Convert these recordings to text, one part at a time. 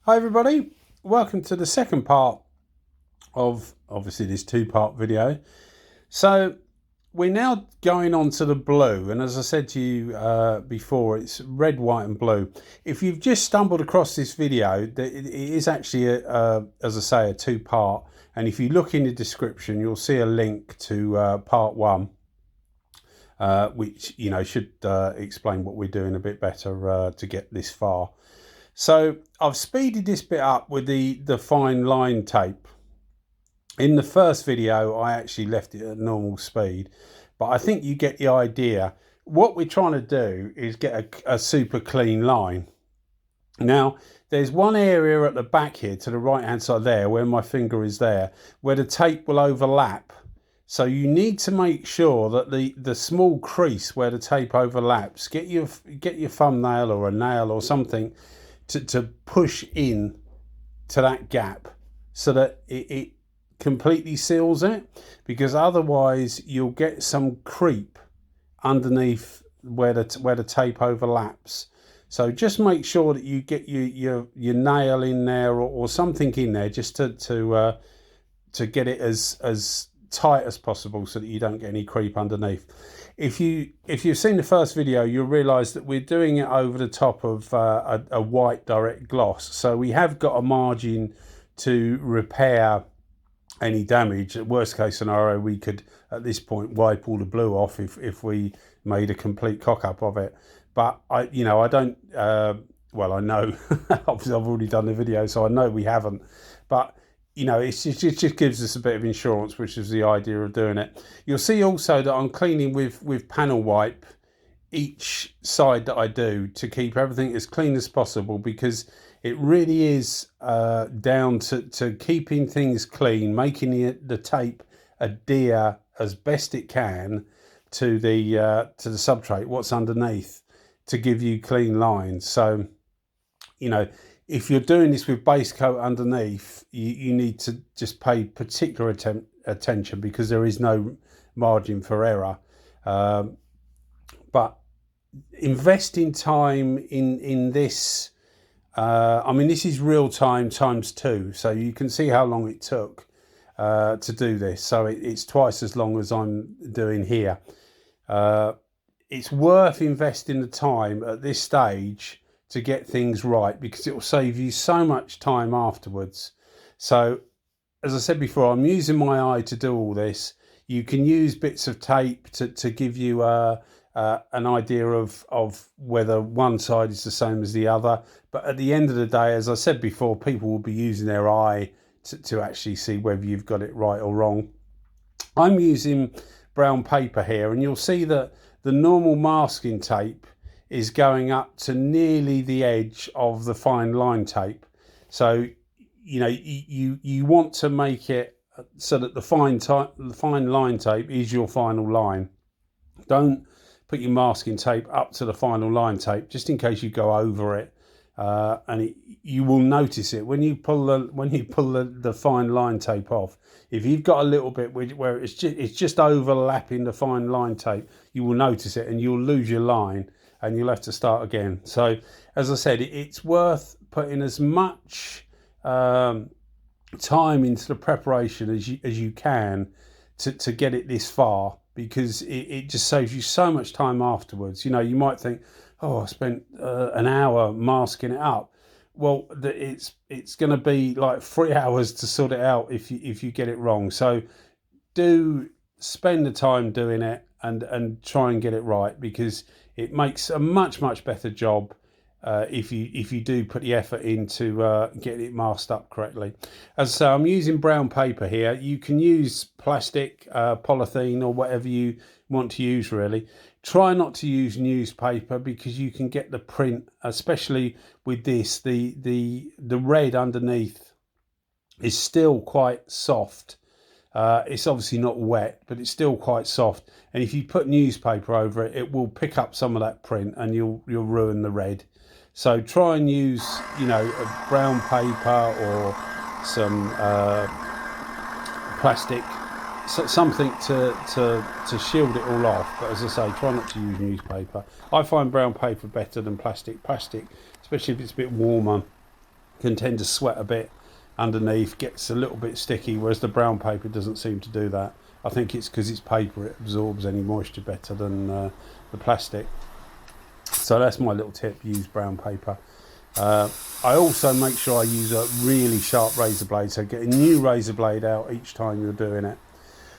Hi everybody, welcome to the second part of obviously this two-part video. So we're now going on to the blue, and as I said to you before, it's red, white and blue. If you've just stumbled across this video, it is actually as I say, a two-part, and if you look in the description you'll see a link to part one, which should explain what we're doing a bit better to get this far. So I've speeded this bit up with the fine line tape. In the first video I actually left it at normal speed, but I think you get the idea. What we're trying to do is get a super clean line. Now there's one area at the back here to the right hand side there, where my finger is there, where the tape will overlap. So you need to make sure that the small crease where the tape overlaps, get your thumbnail or a nail or something to push in to that gap so that it completely seals it, because otherwise you'll get some creep underneath where the tape overlaps. So just make sure that you get your nail in there or something in there, just to get it as tight as possible so that you don't get any creep underneath. If you've seen the first video, you'll realise that we're doing it over the top of a white direct gloss, so we have got a margin to repair any damage. At worst case scenario, we could at this point wipe all the blue off if we made a complete cock up of it. But I don't well, I know obviously I've already done the video, so I know we haven't, but it just gives us a bit of insurance, which is the idea of doing it. You'll see also that I'm cleaning with panel wipe each side that I do to keep everything as clean as possible, because it really is down to keeping things clean, making the tape adhere as best it can to the substrate, what's underneath, to give you clean lines. So if you're doing this with base coat underneath, you need to just pay particular attention, because there is no margin for error. But investing time in this, I mean, this is real time times 2, so you can see how long it took to do this. So it's twice as long as I'm doing here. It's worth investing the time at this stage to get things right, because it will save you so much time afterwards. So as I said before, I'm using my eye to do all this. You can use bits of tape to give you an idea of whether one side is the same as the other, but at the end of the day, as I said before, people will be using their eye to actually see whether you've got it right or wrong. I'm using brown paper here, and you'll see that the normal masking tape is going up to nearly the edge of the fine line tape. So you want to make it so that the fine line tape is your final line. Don't put your masking tape up to the final line tape, just in case you go over it, and you will notice it when you pull the fine line tape off. If you've got a little bit where it's just overlapping the fine line tape, you will notice it and you'll lose your line, and you'll have to start again. So as I said, it's worth putting as much time into the preparation as you can to get it this far, because it just saves you so much time afterwards. You might think, oh, I spent an hour masking it up. Well, it's going to be like 3 hours to sort it out if you get it wrong. So do spend the time doing it and try and get it right, because it makes a much better job if you do put the effort into getting it masked up correctly. As I say, I'm using brown paper here. You can use plastic, polythene, or whatever you want to use really. Try not to use newspaper, because you can get the print, especially with this. The red underneath is still quite soft. It's obviously not wet, but it's still quite soft, and if you put newspaper over it, it will pick up some of that print and you'll ruin the red. So try and use a brown paper or some plastic, something to shield it all off. But as I say, try not to use newspaper. I find brown paper better than plastic, especially if it's a bit warmer. can tend to sweat a bit underneath, gets a little bit sticky, whereas the brown paper doesn't seem to do that. I think it's because it's paper, it absorbs any moisture better than the plastic. So that's my little tip, use brown paper. I also make sure I use a really sharp razor blade, so get a new razor blade out each time you're doing it.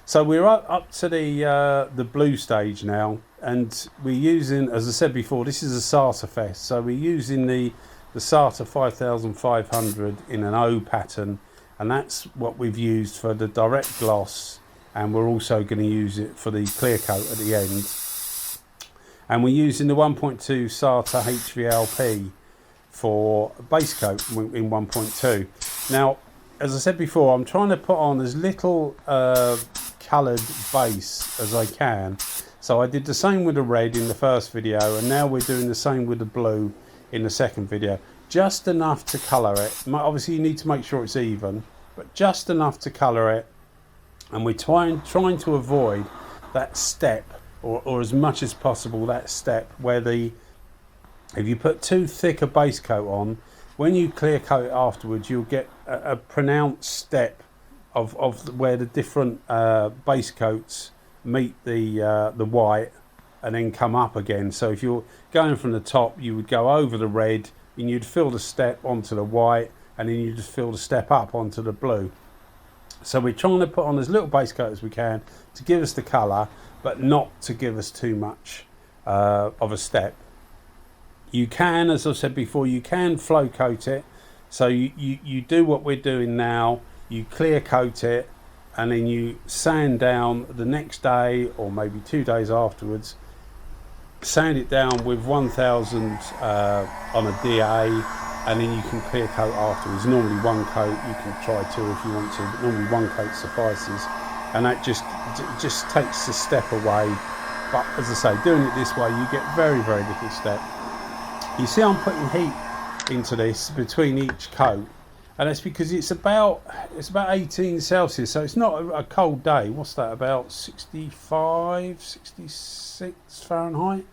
So we're up to the blue stage now, and we're using, as I said before, this is a Sata Fest, so we're using the Sata 5500 in an O pattern, and that's what we've used for the direct gloss, and we're also going to use it for the clear coat at the end. And we're using the 1.2 Sata HVLP for base coat in 1.2. Now, as I said before, I'm trying to put on as little coloured base as I can. So I did the same with the red in the first video, and now we're doing the same with the blue in the second video. Just enough to colour it. Obviously you need to make sure it's even, but just enough to colour it. And we're trying to avoid that step, or as much as possible that step where if you put too thick a base coat on, when you clear coat it afterwards, you'll get a pronounced step of where the different base coats meet the white and then come up again. So if you're going from the top, you would go over the red and you'd fill the step onto the white, and then you just fill the step up onto the blue. So we're trying to put on as little base coat as we can to give us the colour, but not to give us too much of a step. You can, as I've said before, you can flow coat it. So you do what we're doing now, you clear coat it, and then you sand down the next day or maybe 2 days afterwards. Sand it down with 1000 on a DA, and then you can clear coat afterwards. Normally one coat, you can try 2 if you want to, but normally one coat suffices, and that just takes the step away. But as I say, doing it this way, you get very, very little step. You see I'm putting heat into this between each coat, and that's because it's about 18 Celsius, so it's not a cold day. What's that, about 65, 66 Fahrenheit,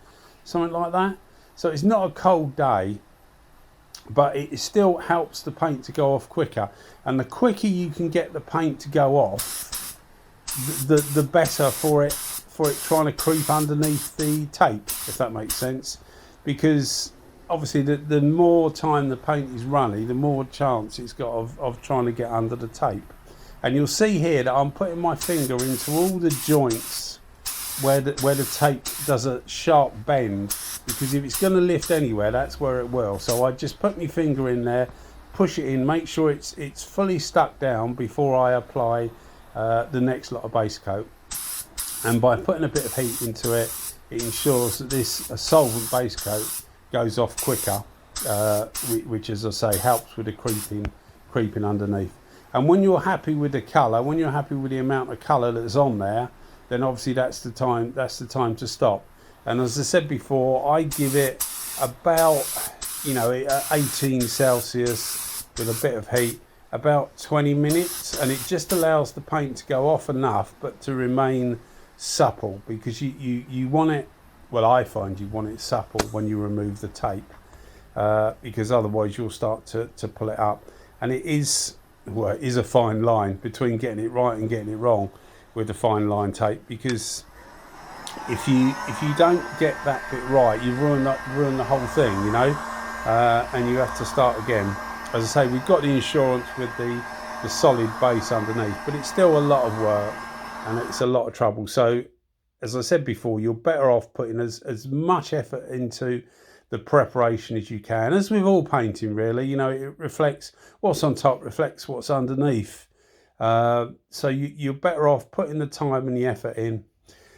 something like that. So it's not a cold day, but it still helps the paint to go off quicker, and the quicker you can get the paint to go off, the better for it trying to creep underneath the tape, if that makes sense. Because obviously the more time the paint is runny, the more chance it's got of trying to get under the tape. And you'll see here that I'm putting my finger into all the joints where the tape does a sharp bend, because if it's going to lift anywhere, that's where it will. So I just put my finger in there, push it in, make sure it's fully stuck down before I apply the next lot of base coat. And by putting a bit of heat into it, it ensures that this solvent base coat goes off quicker, which, as I say, helps with the creeping underneath. And when you're happy with the colour, when you're happy with the amount of colour that's on there, then obviously that's the time to stop. And as I said before, I give it about 18 Celsius with a bit of heat, about 20 minutes, and it just allows the paint to go off enough but to remain supple, because you want it, well, I find you want it supple when you remove the tape, because otherwise you'll start to pull it up. And it is a fine line between getting it right and getting it wrong with the fine line tape, because if you don't get that bit right, you ruin the whole thing, and you have to start again. As I say, we've got the insurance with the solid base underneath, but it's still a lot of work and it's a lot of trouble. So as I said before, you're better off putting as much effort into the preparation as you can. As with all painting, really, it reflects what's on top, reflects what's underneath. So you're better off putting the time and the effort in.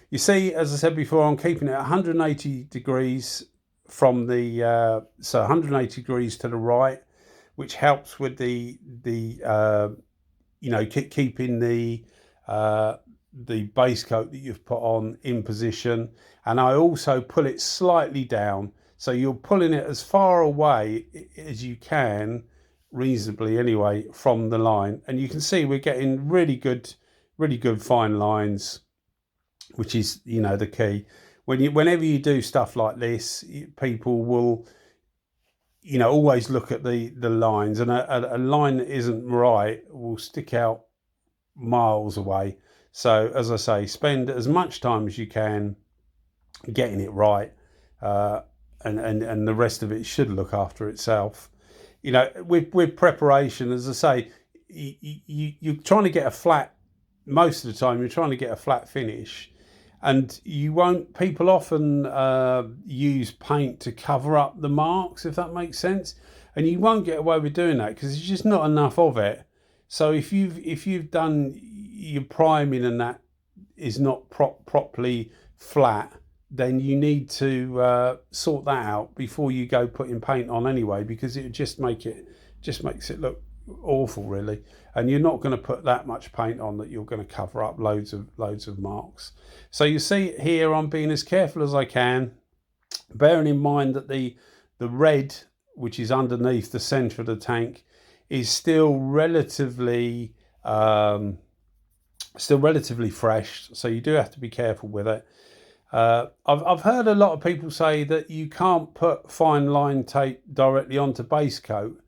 You see, as I said before, I'm keeping it 180 degrees from the so 180 degrees to the right, which helps with keeping the base coat that you've put on in position. And I also pull it slightly down, so you're pulling it as far away as you can, reasonably anyway, from the line. And you can see we're getting really good fine lines, which is the key. Whenever you do stuff like this, people will you know, always look at the lines, and a line that isn't right will stick out miles away. So as I say, spend as much time as you can getting it right, and the rest of it should look after itself. You know, with preparation, as I say, you're trying to get a flat, most of the time you're trying to get a flat finish, and you won't, people often use paint to cover up the marks, if that makes sense, and you won't get away with doing that because there's just not enough of it. So if you've done your priming and that is not properly flat, then you need to sort that out before you go putting paint on anyway, because it just makes it look awful, really. And you're not going to put that much paint on that you're going to cover up loads of marks. So you see here, I'm being as careful as I can, bearing in mind that the red, which is underneath the center of the tank, is still relatively fresh, so you do have to be careful with it. I've heard a lot of people say that you can't put fine line tape directly onto base coat,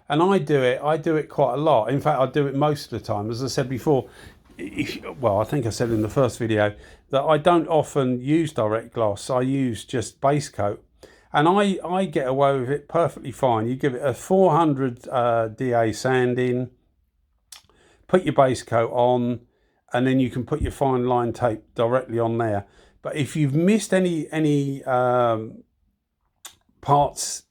and I do it quite a lot. In fact, I do it most of the time. As I said before, well, I think I said in the first video that I don't often use direct gloss. I use just base coat, and I get away with it perfectly fine. You give it a 400 DA sanding, put your base coat on, and then you can put your fine line tape directly on there. But if you've missed any parts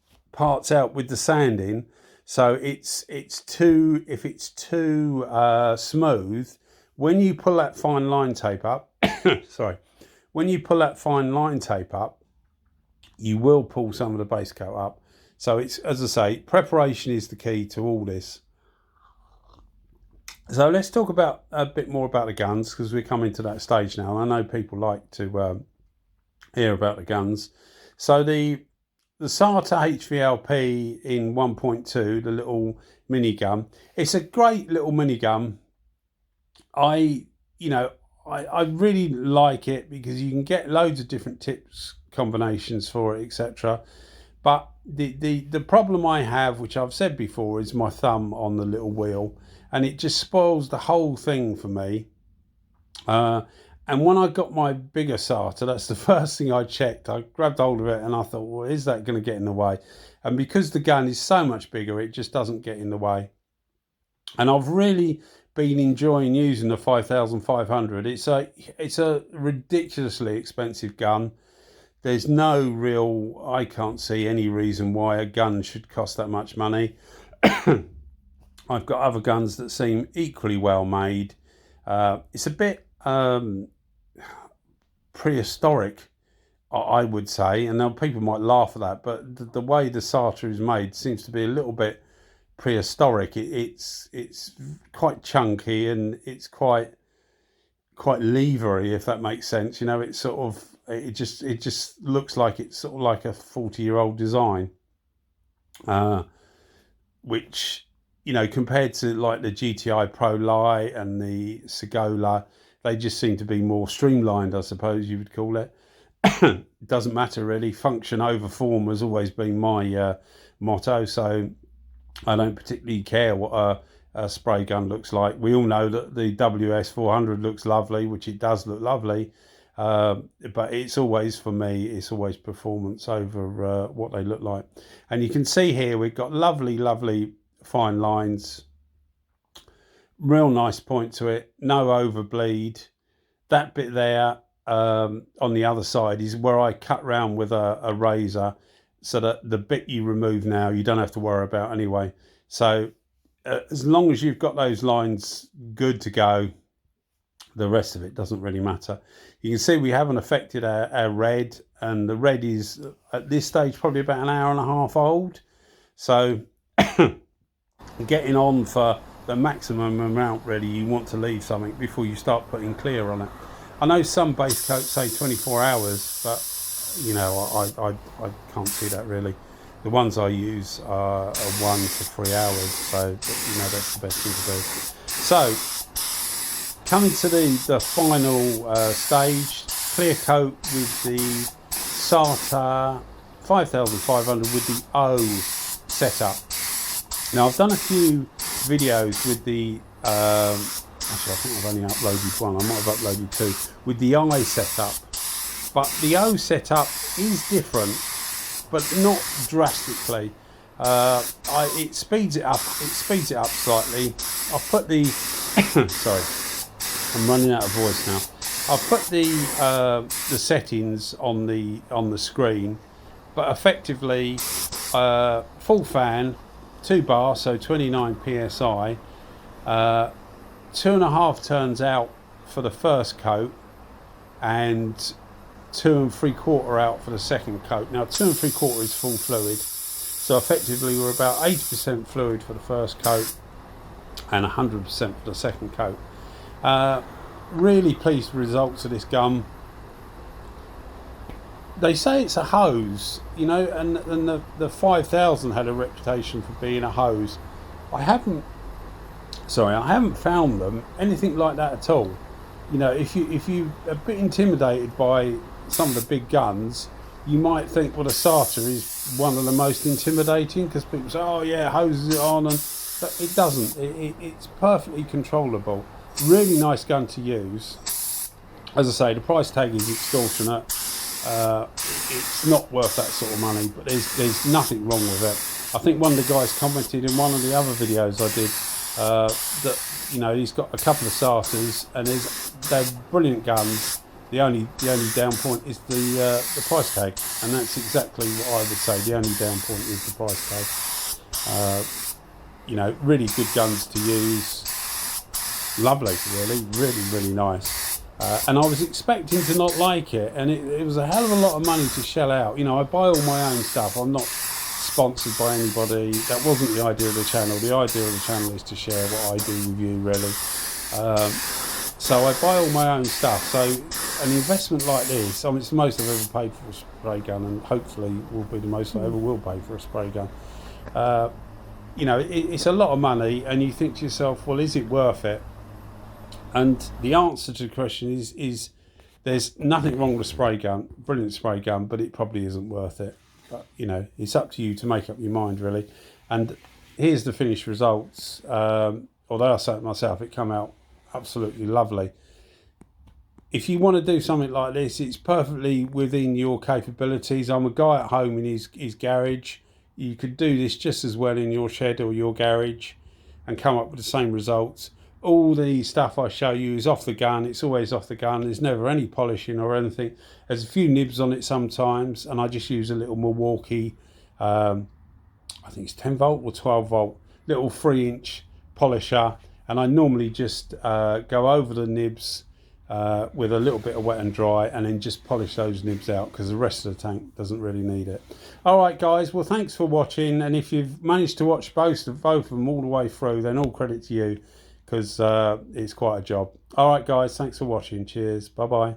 out with the sanding, so if it's too smooth, when you pull that fine line tape up, sorry, when you pull that fine line tape up, you will pull some of the base coat up. So it's, as I say, preparation is the key to all this. So let's talk about a bit more about the guns, because we're coming to that stage now. I know people like to hear about the guns. So the Sata HVLP in 1.2, the little minigun, it's a great little minigun. I really like it because you can get loads of different tips combinations for it, etc. But the problem I have, which I've said before, is my thumb on the little wheel, and it just spoils the whole thing for me. And when I got my bigger Sata, that's the first thing I checked. I grabbed hold of it and I thought, well, is that going to get in the way? And because the gun is so much bigger, it just doesn't get in the way. And I've really been enjoying using the 5500. It's a ridiculously expensive gun. There's no real, I can't see any reason why a gun should cost that much money. I've got other guns that seem equally well made. It's a bit prehistoric, I would say, and now people might laugh at that, but the way the Sata is made seems to be a little bit prehistoric. It's quite chunky, and it's quite levery, if that makes sense. You know, it's sort of, it just looks like it's sort of like a 40-year-old design, which, you know, compared to like the GTI Pro Light and the Segola, they just seem to be more streamlined, I suppose you would call it. It doesn't matter really. Function over form has always been my motto, so I don't particularly care what a spray gun looks like. We all know that the WS400 looks lovely, which it does look lovely, but it's always, for me, it's always performance over what they look like. And you can see here we've got lovely fine lines, real nice point to it, no overbleed. That bit there on the other side is where I cut round with a razor, so that the bit you remove now you don't have to worry about anyway. So as long as you've got those lines good to go, the rest of it doesn't really matter. You can see we haven't affected our red, and the red is at this stage probably about an hour and a half old, so getting on for the maximum amount. Really, you want to leave something before you start putting clear on it. I know some base coats say 24 hours, but you know, I can't see that really. The ones I use are 1 to 3 hours, so you know, that's the best thing to do. So coming to the final stage, clear coat with the Sata 5500 with the O setup. Now I've done a few videos with the actually I think I've only uploaded one, I might have uploaded two, with the I setup, but the O setup is different, but not drastically. It speeds it up slightly. I've put the sorry, I'm running out of voice now. I've put the settings on the screen, but effectively full fan, 2 bar, so 29 psi, 2.5 turns out for the first coat, and 2 3/4 out for the second coat. Now 2 3/4 is full fluid, so effectively we're about 80% fluid for the first coat and 100% for the second coat. Really pleased with the results of this gun. They say it's a hose, you know, and the 5000 had a reputation for being a hose. I haven't found them anything like that at all. You know, if you a bit intimidated by some of the big guns, you might think, well, the Sata is one of the most intimidating, because people say, oh yeah, hoses it on, and but it doesn't. It's perfectly controllable. Really nice gun to use. As I say, the price tag is extortionate. It's not worth that sort of money, but there's nothing wrong with it. I think one of the guys commented in one of the other videos I did that, you know, he's got a couple of Satas and they're brilliant guns. The only down point is the price tag, and that's exactly what I would say. The only down point is the price tag. You know, really good guns to use. Lovely, really nice. And I was expecting to not like it, and it was a hell of a lot of money to shell out. You know, I buy all my own stuff. I'm not sponsored by anybody. That wasn't the idea of the channel. The idea of the channel is to share what I do with you, really. So I buy all my own stuff. So an investment like this, I mean, it's the most I've ever paid for a spray gun, and hopefully will be the most I ever will pay for a spray gun. You know, it's a lot of money, and you think to yourself, well, is it worth it? And the answer to the question is there's nothing wrong with a spray gun, brilliant spray gun, but it probably isn't worth it. But, you know, it's up to you to make up your mind, really. And here's the finished results. Although I say it myself, it came out absolutely lovely. If you want to do something like this, it's perfectly within your capabilities. I'm a guy at home in his garage. You could do this just as well in your shed or your garage and come up with the same results. All the stuff I show you is off the gun. It's always off the gun. There's never any polishing or anything. There's a few nibs on it sometimes, and I just use a little Milwaukee, I think it's 10 volt or 12 volt, little 3-inch polisher, and I normally just go over the nibs with a little bit of wet and dry, and then just polish those nibs out, because the rest of the tank doesn't really need it. All right, guys, well, thanks for watching, and if you've managed to watch both of them all the way through, then all credit to you, because it's quite a job. All right, guys, thanks for watching. Cheers. Bye-bye.